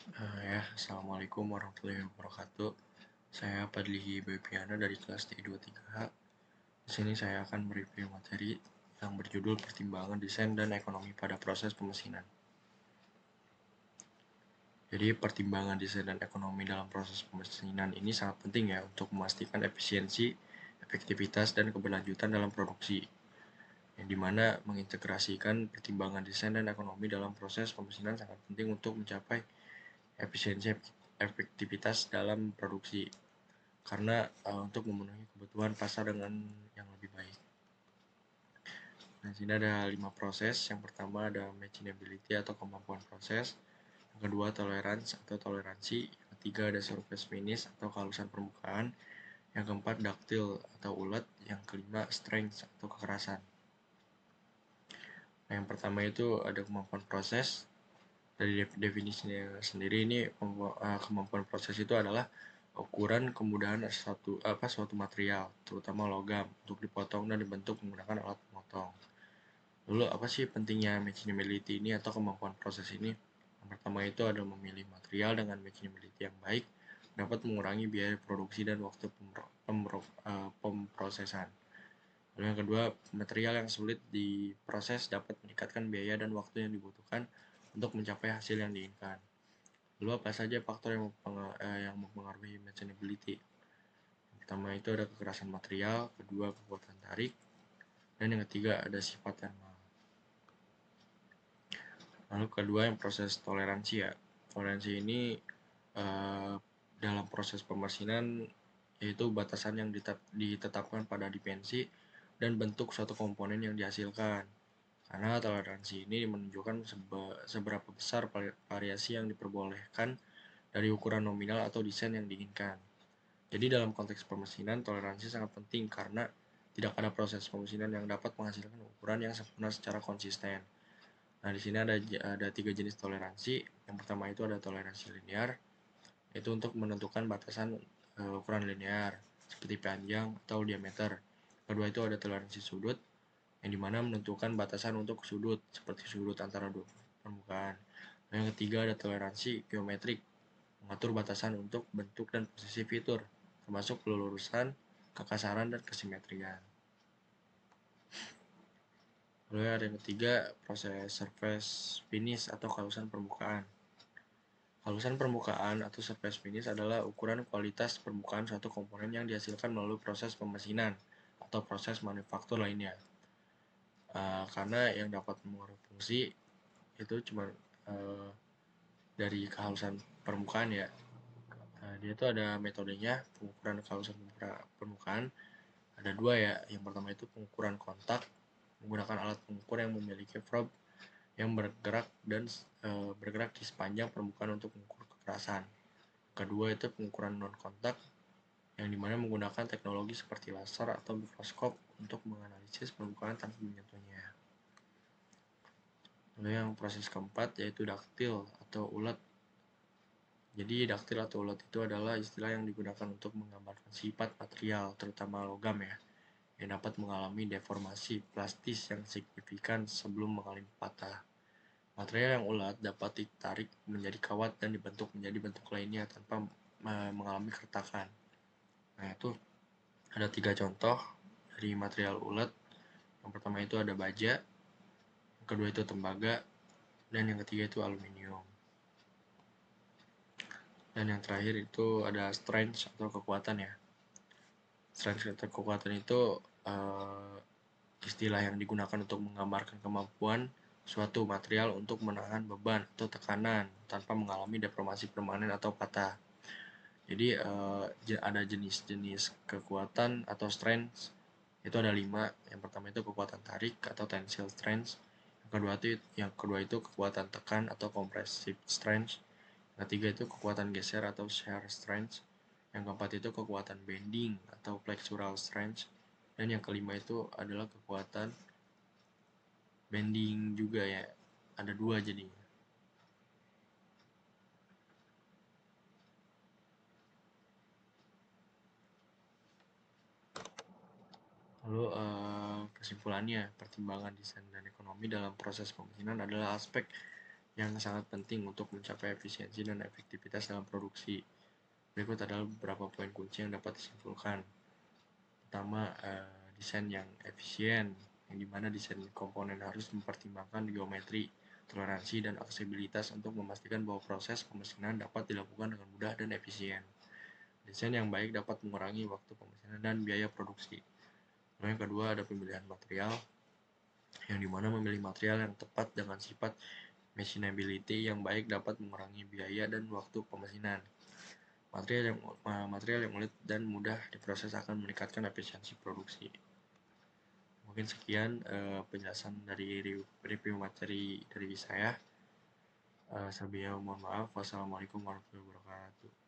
Assalamualaikum warahmatullahi wabarakatuh. Saya Padli Bepiana dari kelas D23H. Di sini saya akan mereview materi yang berjudul Pertimbangan Desain dan Ekonomi pada Proses Pemesinan. Jadi, pertimbangan desain dan ekonomi dalam proses pemesinan ini sangat penting ya untuk memastikan efisiensi, efektivitas, dan keberlanjutan dalam produksi. Yang dimana mengintegrasikan pertimbangan desain dan ekonomi dalam proses pemesinan sangat penting untuk mencapai efisiensi efektivitas dalam produksi karena untuk memenuhi kebutuhan pasar dengan yang lebih baik. Nah, di sini ada 5 proses. Yang pertama ada machinability atau kemampuan proses. Yang kedua tolerance atau toleransi. Yang ketiga ada surface finish atau kehalusan permukaan. Yang keempat ductile atau ulet. Yang kelima strength atau kekerasan. Nah, yang pertama itu ada kemampuan proses. Dari definisinya sendiri ini kemampuan proses itu adalah ukuran kemudahan suatu material, terutama logam, untuk dipotong dan dibentuk menggunakan alat pemotong. Lalu apa sih pentingnya machinability ini atau kemampuan proses ini? Yang pertama itu ada memilih material dengan machinability yang baik, dapat mengurangi biaya produksi dan waktu pemprosesan. Lalu yang kedua, material yang sulit diproses dapat meningkatkan biaya dan waktu yang dibutuhkan untuk mencapai hasil yang diinginkan. Lalu apa saja faktor yang mempengaruhi machinability? Yang pertama itu ada kekerasan material, kedua kekuatan tarik, dan yang ketiga ada sifat thermal. Lalu kedua yang proses toleransi ya. Toleransi ini dalam proses pemesinan yaitu batasan yang ditetapkan pada dimensi dan bentuk suatu komponen yang dihasilkan. Karena toleransi ini menunjukkan seberapa besar variasi yang diperbolehkan dari ukuran nominal atau desain yang diinginkan. Jadi dalam konteks pemesinan, toleransi sangat penting karena tidak ada proses pemesinan yang dapat menghasilkan ukuran yang sempurna secara konsisten. Nah, di sini ada 3 jenis toleransi. Yang pertama itu ada toleransi linear, yaitu untuk menentukan batasan ukuran linear seperti panjang atau diameter. Kedua itu ada toleransi sudut, yang dimana menentukan batasan untuk sudut seperti sudut antara dua permukaan. Yang ketiga ada toleransi geometrik, mengatur batasan untuk bentuk dan posisi fitur, termasuk kelurusan, kekasaran, dan kesimetrian. Lalu ada yang ketiga, proses surface finish atau kehalusan permukaan. Kehalusan permukaan atau surface finish adalah ukuran kualitas permukaan suatu komponen yang dihasilkan melalui proses pemesinan atau proses manufaktur lainnya. Karena yang dapat mengaruhi fungsi itu cuma dari kehalusan permukaan ya. Dia itu ada metodenya pengukuran kehalusan permukaan. Ada dua ya. Yang pertama itu pengukuran kontak menggunakan alat pengukur yang memiliki probe yang bergerak di sepanjang permukaan untuk mengukur kekerasan. Kedua itu pengukuran non kontak yang dimana menggunakan teknologi seperti laser atau mikroskop untuk menganalisis permukaan tanpa menyentuhnya. Lalu yang proses keempat yaitu ductile atau ulet. Jadi ductile atau ulet itu adalah istilah yang digunakan untuk menggambarkan sifat material, terutama logam ya, yang dapat mengalami deformasi plastis yang signifikan sebelum mengalami patah. Material yang ulet dapat ditarik menjadi kawat dan dibentuk menjadi bentuk lainnya tanpa mengalami keretakan. Nah, itu ada 3 contoh dari material ulet. Yang pertama itu ada baja, yang kedua itu tembaga, dan yang ketiga itu aluminium. Dan yang terakhir itu ada strength atau kekuatan ya. Strength atau kekuatan itu istilah yang digunakan untuk menggambarkan kemampuan suatu material untuk menahan beban atau tekanan tanpa mengalami deformasi permanen atau patah. Jadi ada jenis-jenis kekuatan atau strength itu ada 5. Yang pertama itu kekuatan tarik atau tensile strength. Yang kedua itu kekuatan tekan atau compressive strength. Yang ketiga itu kekuatan geser atau shear strength. Yang keempat itu kekuatan bending atau flexural strength. Dan yang kelima itu adalah kekuatan bending juga ya. Ada 2 jadinya. Lalu kesimpulannya, pertimbangan desain dan ekonomi dalam proses pemesinan adalah aspek yang sangat penting untuk mencapai efisiensi dan efektivitas dalam produksi. Berikut adalah beberapa poin kunci yang dapat disimpulkan. Pertama, desain yang efisien, yang dimana desain komponen harus mempertimbangkan geometri, toleransi, dan aksesibilitas untuk memastikan bahwa proses pemesinan dapat dilakukan dengan mudah dan efisien. Desain yang baik dapat mengurangi waktu pemesinan dan biaya produksi. Lalu yang kedua ada pemilihan material, yang dimana memilih material yang tepat dengan sifat machinability yang baik dapat mengurangi biaya dan waktu pemesinan. Material yang sulit dan mudah diproses akan meningkatkan efisiensi produksi. Mungkin sekian penjelasan dari review materi dari saya. Saya mohon maaf. Wassalamualaikum warahmatullahi wabarakatuh.